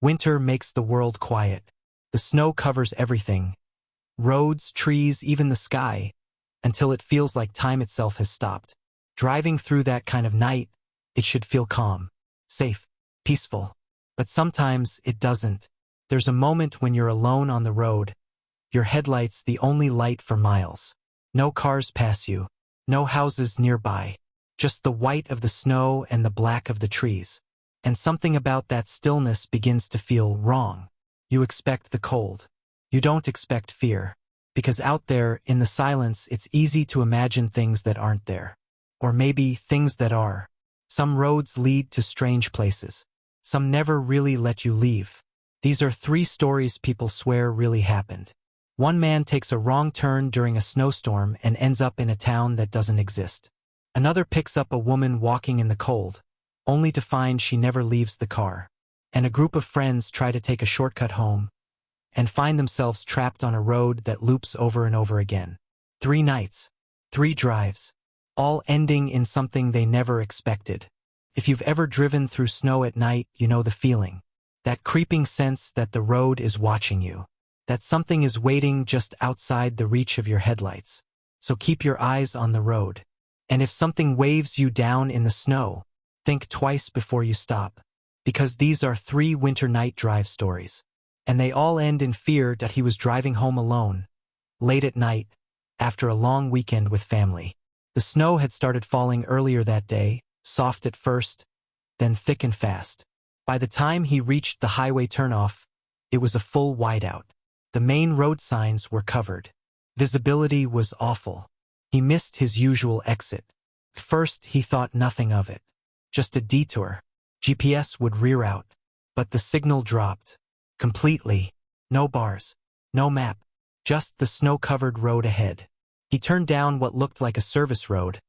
Winter makes the world quiet. The snow covers everything. Roads, trees, even the sky, until it feels like time itself has stopped. Driving through that kind of night, it should feel calm, safe, peaceful. But sometimes it doesn't. There's a moment when you're alone on the road, your headlights the only light for miles. No cars pass you, no houses nearby, just the white of the snow and the black of the trees. And something about that stillness begins to feel wrong. You expect the cold. You don't expect fear. Because out there, in the silence, it's easy to imagine things that aren't there. Or maybe things that are. Some roads lead to strange places. Some never really let you leave. These are 3 stories people swear really happened. One man takes a wrong turn during a snowstorm and ends up in a town that doesn't exist. Another picks up a woman walking in the cold, only to find she never leaves the car. And a group of friends try to take a shortcut home and find themselves trapped on a road that loops over and over again. 3 nights, 3 drives, all ending in something they never expected. If you've ever driven through snow at night, you know the feeling. That creeping sense that the road is watching you. That something is waiting just outside the reach of your headlights. So keep your eyes on the road. And if something waves you down in the snow, think twice before you stop. Because these are 3 winter night drive stories. And they all end in fear that he was driving home alone, late at night, after a long weekend with family. The snow had started falling earlier that day, soft at first, then thick and fast. By the time he reached the highway turnoff, it was a full whiteout. The main road signs were covered. Visibility was awful. He missed his usual exit. First, he thought nothing of it. Just a detour. GPS would reroute. But the signal dropped. Completely. No bars. No map. Just the snow-covered road ahead. He turned down what looked like a service road,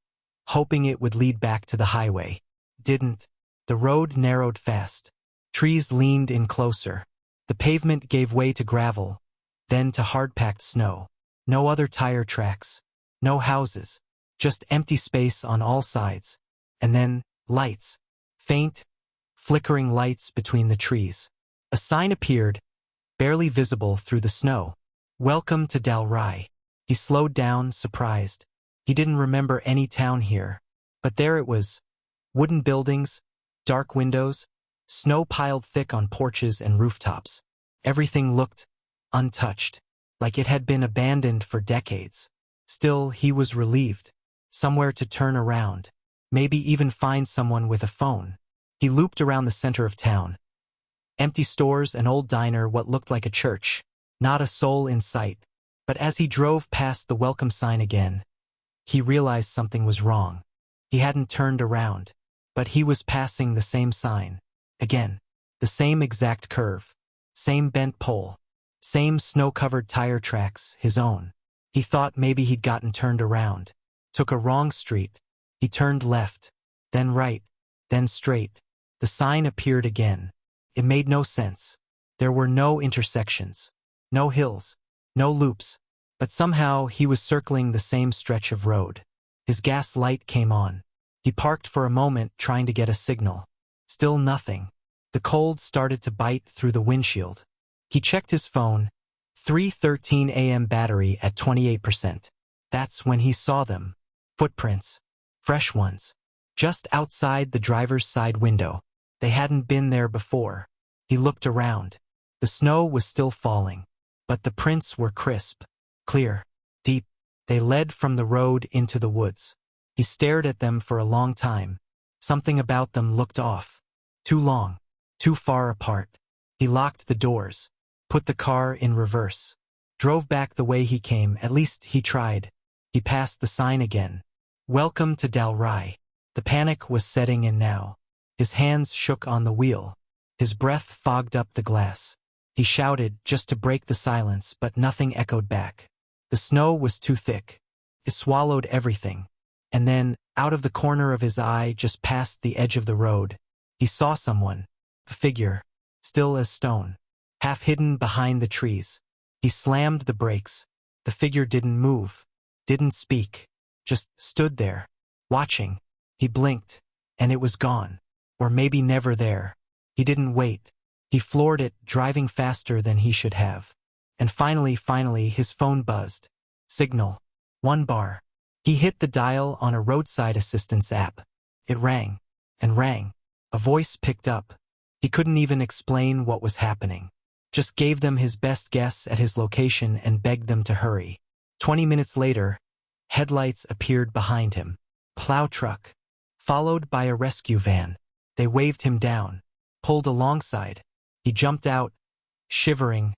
hoping it would lead back to the highway. Didn't. The road narrowed fast. Trees leaned in closer. The pavement gave way to gravel, then to hard-packed snow. No other tire tracks. No houses. Just empty space on all sides. And then, lights. Faint, flickering lights between the trees. A sign appeared, barely visible through the snow. Welcome to Dalry. He slowed down, surprised. He didn't remember any town here. But there it was. Wooden buildings, dark windows, snow piled thick on porches and rooftops. Everything looked untouched, like it had been abandoned for decades. Still, he was relieved. Somewhere to turn around. Maybe even find someone with a phone. He looped around the center of town. Empty stores, an old diner, what looked like a church. Not a soul in sight. But as he drove past the welcome sign again, he realized something was wrong. He hadn't turned around. But he was passing the same sign. Again. The same exact curve. Same bent pole. Same snow-covered tire tracks, his own. He thought maybe he'd gotten turned around. Took a wrong street. He turned left. Then right. Then straight. The sign appeared again. It made no sense. There were no intersections. No hills. No loops. But somehow he was circling the same stretch of road. His gas light came on. He parked for a moment trying to get a signal. Still nothing. The cold started to bite through the windshield. He checked his phone. 3:13 a.m. battery at 28%. That's when he saw them. Footprints. Fresh ones. Just outside the driver's side window. They hadn't been there before. He looked around. The snow was still falling. But the prints were crisp. Clear. Deep. They led from the road into the woods. He stared at them for a long time. Something about them looked off. Too long. Too far apart. He locked the doors. Put the car in reverse. Drove back the way he came, at least he tried. He passed the sign again. Welcome to Dalry. The panic was setting in now. His hands shook on the wheel. His breath fogged up the glass. He shouted just to break the silence, but nothing echoed back. The snow was too thick. It swallowed everything. And then, out of the corner of his eye, just past the edge of the road, he saw someone. A figure. Still as stone. Half hidden behind the trees. He slammed the brakes. The figure didn't move. Didn't speak. Just stood there. Watching. He blinked. And it was gone. Or maybe never there. He didn't wait. He floored it, driving faster than he should have. And finally, his phone buzzed. Signal. 1 bar. He hit the dial on a roadside assistance app. It rang. And rang. A voice picked up. He couldn't even explain what was happening. Just gave them his best guess at his location and begged them to hurry. 20 minutes later, headlights appeared behind him. Plow truck. Followed by a rescue van. They waved him down. Pulled alongside. He jumped out, shivering,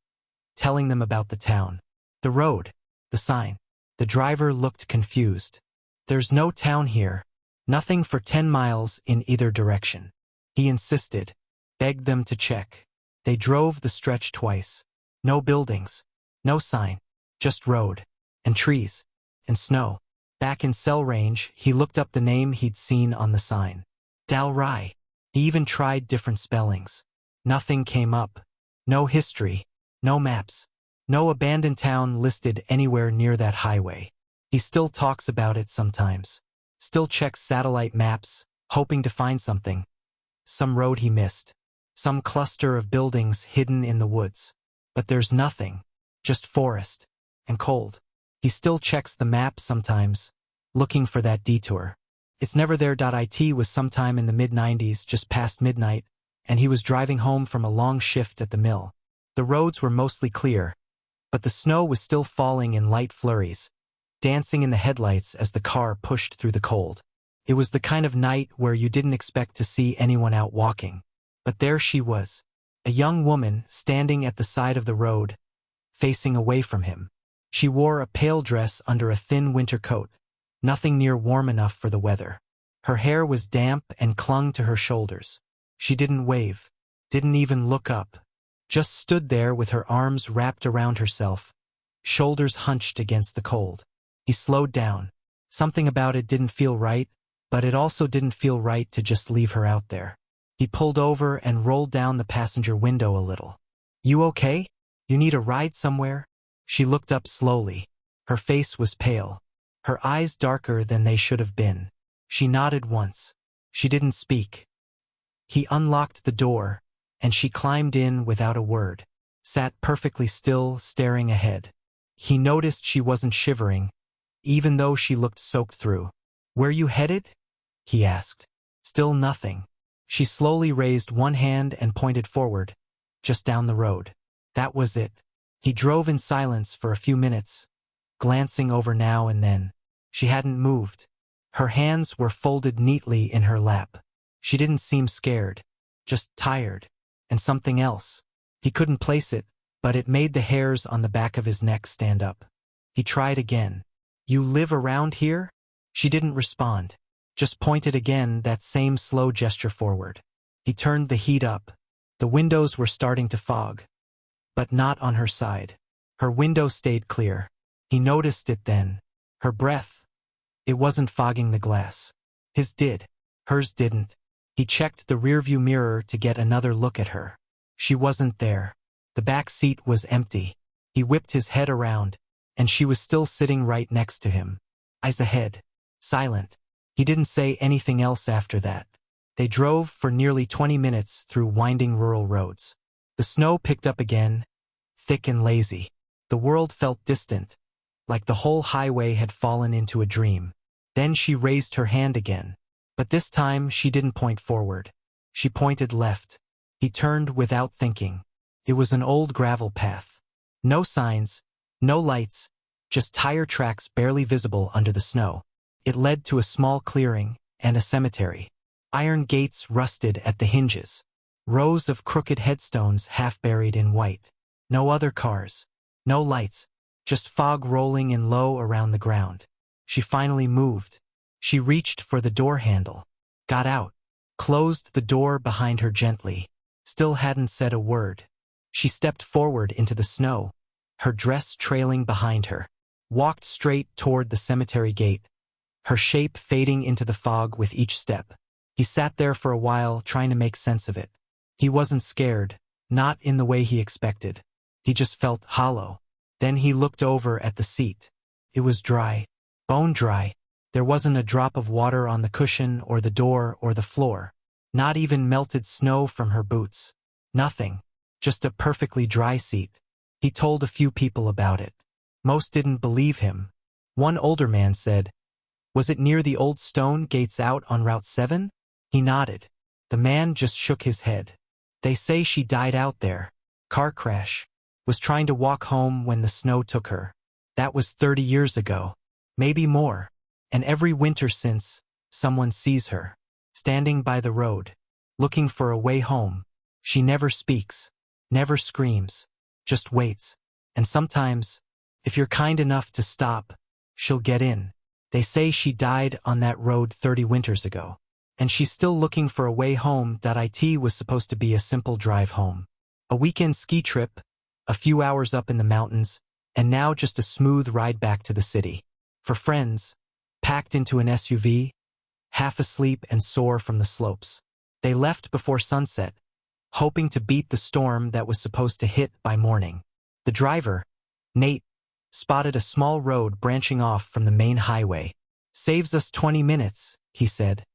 telling them about the town. The road. The sign. The driver looked confused. There's no town here. Nothing for 10 miles in either direction. He insisted. Begged them to check. They drove the stretch twice. No buildings. No sign. Just road. And trees. And snow. Back in cell range, he looked up the name he'd seen on the sign. Dal Rai. He even tried different spellings. Nothing came up. No history. No maps. No abandoned town listed anywhere near that highway. He still talks about it sometimes. Still checks satellite maps, hoping to find something. Some road he missed. Some cluster of buildings hidden in the woods. But there's nothing. Just forest. And cold. He still checks the map sometimes, looking for that detour. It's never there. It was sometime in the mid-90s, just past midnight, and he was driving home from a long shift at the mill. The roads were mostly clear, but the snow was still falling in light flurries, dancing in the headlights as the car pushed through the cold. It was the kind of night where you didn't expect to see anyone out walking. But there she was, a young woman standing at the side of the road, facing away from him. She wore a pale dress under a thin winter coat, nothing near warm enough for the weather. Her hair was damp and clung to her shoulders. She didn't wave, didn't even look up, just stood there with her arms wrapped around herself, shoulders hunched against the cold. He slowed down. Something about it didn't feel right, but it also didn't feel right to just leave her out there. He pulled over and rolled down the passenger window a little. You okay? You need a ride somewhere? She looked up slowly. Her face was pale, her eyes darker than they should have been. She nodded once. She didn't speak. He unlocked the door, and she climbed in without a word, sat perfectly still, staring ahead. He noticed she wasn't shivering, even though she looked soaked through. Where you headed? He asked. Still nothing. She slowly raised one hand and pointed forward, just down the road. That was it. He drove in silence for a few minutes, glancing over now and then. She hadn't moved. Her hands were folded neatly in her lap. She didn't seem scared, just tired, and something else. He couldn't place it, but it made the hairs on the back of his neck stand up. He tried again. You live around here? She didn't respond, just pointed again, that same slow gesture forward. He turned the heat up. The windows were starting to fog. But not on her side. Her window stayed clear. He noticed it then. Her breath. It wasn't fogging the glass. His did. Hers didn't. He checked the rearview mirror to get another look at her. She wasn't there. The back seat was empty. He whipped his head around, and she was still sitting right next to him. Eyes ahead. Silent. He didn't say anything else after that. They drove for nearly 20 minutes through winding rural roads. The snow picked up again, thick and lazy. The world felt distant, like the whole highway had fallen into a dream. Then she raised her hand again. But this time she didn't point forward. She pointed left. He turned without thinking. It was an old gravel path. No signs, no lights, just tire tracks barely visible under the snow. It led to a small clearing and a cemetery. Iron gates rusted at the hinges. Rows of crooked headstones half buried in white. No other cars. No lights. Just fog rolling in low around the ground. She finally moved. She reached for the door handle. Got out. Closed the door behind her gently. Still hadn't said a word. She stepped forward into the snow, her dress trailing behind her. Walked straight toward the cemetery gate, her shape fading into the fog with each step. He sat there for a while, trying to make sense of it. He wasn't scared, not in the way he expected. He just felt hollow. Then he looked over at the seat. It was dry, bone dry. There wasn't a drop of water on the cushion or the door or the floor. Not even melted snow from her boots. Nothing. Just a perfectly dry seat. He told a few people about it. Most didn't believe him. One older man said, "Was it near the old stone gates out on Route 7? He nodded. The man just shook his head. "They say she died out there. Car crash. Was trying to walk home when the snow took her. That was 30 years ago. Maybe more. And every winter since, someone sees her. Standing by the road. Looking for a way home. She never speaks. Never screams. Just waits. And sometimes, if you're kind enough to stop, she'll get in. They say she died on that road 30 winters ago. And she's still looking for a way home. It was supposed to be a simple drive home. A weekend ski trip, a few hours up in the mountains, and now just a smooth ride back to the city. For friends, packed into an SUV, half asleep and sore from the slopes. They left before sunset, hoping to beat the storm that was supposed to hit by morning. The driver, Nate, spotted a small road branching off from the main highway. "Saves us 20 minutes, he said,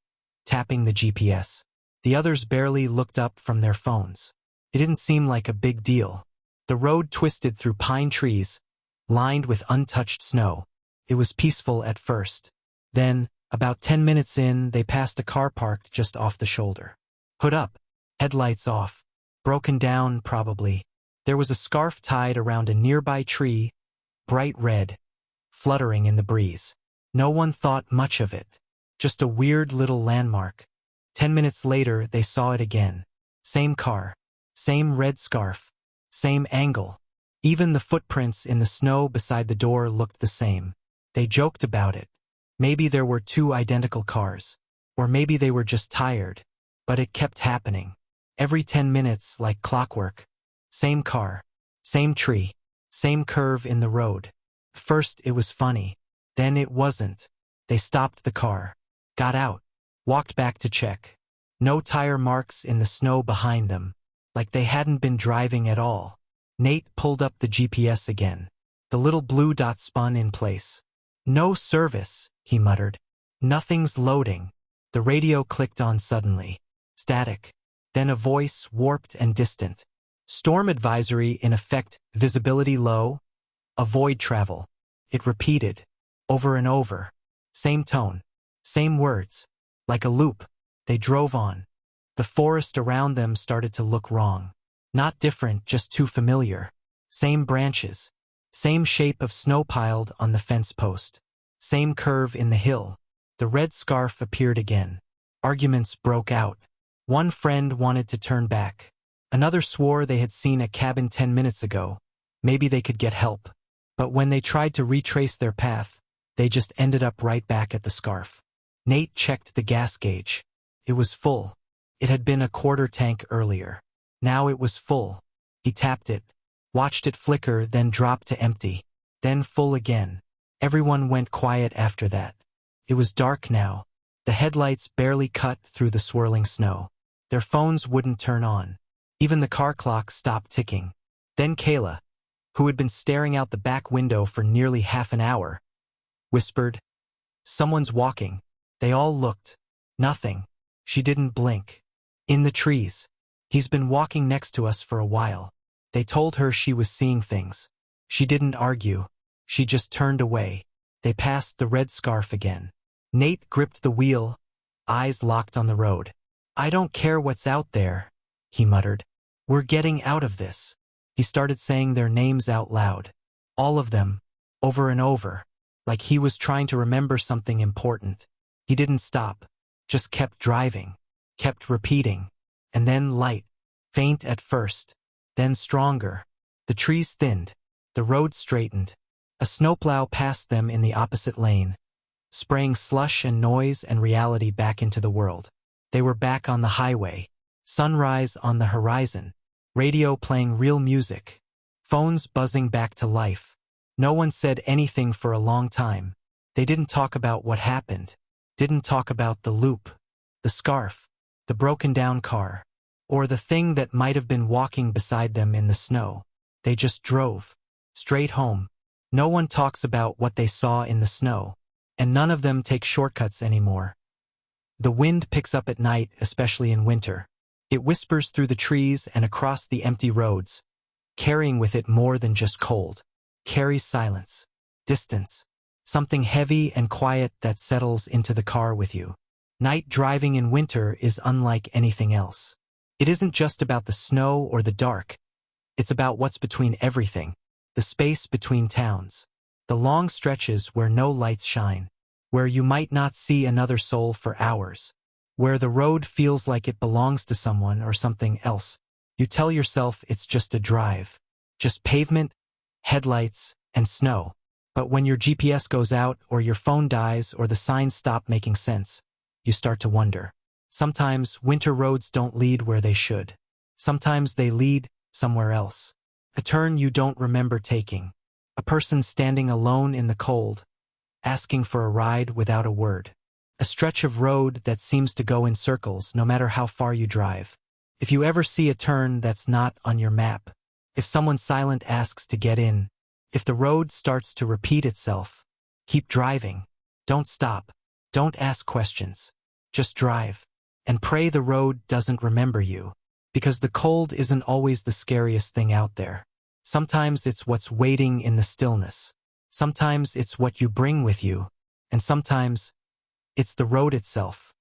tapping the GPS. The others barely looked up from their phones. It didn't seem like a big deal. The road twisted through pine trees, lined with untouched snow. It was peaceful at first. Then, about 10 minutes in, they passed a car parked just off the shoulder. Hood up, headlights off. Broken down, probably. There was a scarf tied around a nearby tree, bright red, fluttering in the breeze. No one thought much of it. Just a weird little landmark. 10 minutes later, they saw it again. Same car. Same red scarf. Same angle. Even the footprints in the snow beside the door looked the same. They joked about it. Maybe there were two identical cars. Or maybe they were just tired. But it kept happening. Every 10 minutes, like clockwork. Same car. Same tree. Same curve in the road. First it was funny. Then it wasn't. They stopped the car. Got out. Walked back to check. No tire marks in the snow behind them. Like they hadn't been driving at all. Nate pulled up the GPS again. The little blue dot spun in place. "No service," he muttered. "Nothing's loading." The radio clicked on suddenly. Static. Then a voice, warped and distant. "Storm advisory in effect, visibility low. Avoid travel." It repeated. Over and over. Same tone. Same words. Like a loop. They drove on. The forest around them started to look wrong. Not different, just too familiar. Same branches. Same shape of snow piled on the fence post. Same curve in the hill. The red scarf appeared again. Arguments broke out. One friend wanted to turn back. Another swore they had seen a cabin 10 minutes ago. Maybe they could get help. But when they tried to retrace their path, they just ended up right back at the scarf. Nate checked the gas gauge. It was full. It had been a quarter tank earlier. Now it was full. He tapped it, watched it flicker, then drop to empty. Then full again. Everyone went quiet after that. It was dark now. The headlights barely cut through the swirling snow. Their phones wouldn't turn on. Even the car clock stopped ticking. Then Kayla, who had been staring out the back window for nearly half an hour, whispered, "Someone's walking." They all looked. Nothing. She didn't blink. "In the trees. He's been walking next to us for a while." They told her she was seeing things. She didn't argue. She just turned away. They passed the red scarf again. Nate gripped the wheel, eyes locked on the road. "I don't care what's out there," he muttered. "We're getting out of this." He started saying their names out loud. All of them, over and over, like he was trying to remember something important. He didn't stop, just kept driving, kept repeating. And then light, faint at first, then stronger. The trees thinned, the road straightened. A snowplow passed them in the opposite lane, spraying slush and noise and reality back into the world. They were back on the highway, sunrise on the horizon, radio playing real music, phones buzzing back to life. No one said anything for a long time. They didn't talk about what happened, didn't talk about the loop, the scarf, the broken down car, or the thing that might have been walking beside them in the snow. They just drove, straight home. No one talks about what they saw in the snow, and none of them take shortcuts anymore. The wind picks up at night, especially in winter. It whispers through the trees and across the empty roads, carrying with it more than just cold. Carries silence, distance, something heavy and quiet that settles into the car with you. Night driving in winter is unlike anything else. It isn't just about the snow or the dark. It's about what's between everything, the space between towns, the long stretches where no lights shine, where you might not see another soul for hours, where the road feels like it belongs to someone or something else. You tell yourself it's just a drive, just pavement, headlights, and snow. But when your GPS goes out or your phone dies or the signs stop making sense, you start to wonder. Sometimes winter roads don't lead where they should. Sometimes they lead somewhere else. A turn you don't remember taking. A person standing alone in the cold, asking for a ride without a word. A stretch of road that seems to go in circles no matter how far you drive. If you ever see a turn that's not on your map, if someone silent asks to get in, if the road starts to repeat itself, keep driving. Don't stop. Don't ask questions. Just drive. And pray the road doesn't remember you. Because the cold isn't always the scariest thing out there. Sometimes it's what's waiting in the stillness. Sometimes it's what you bring with you. And sometimes it's the road itself.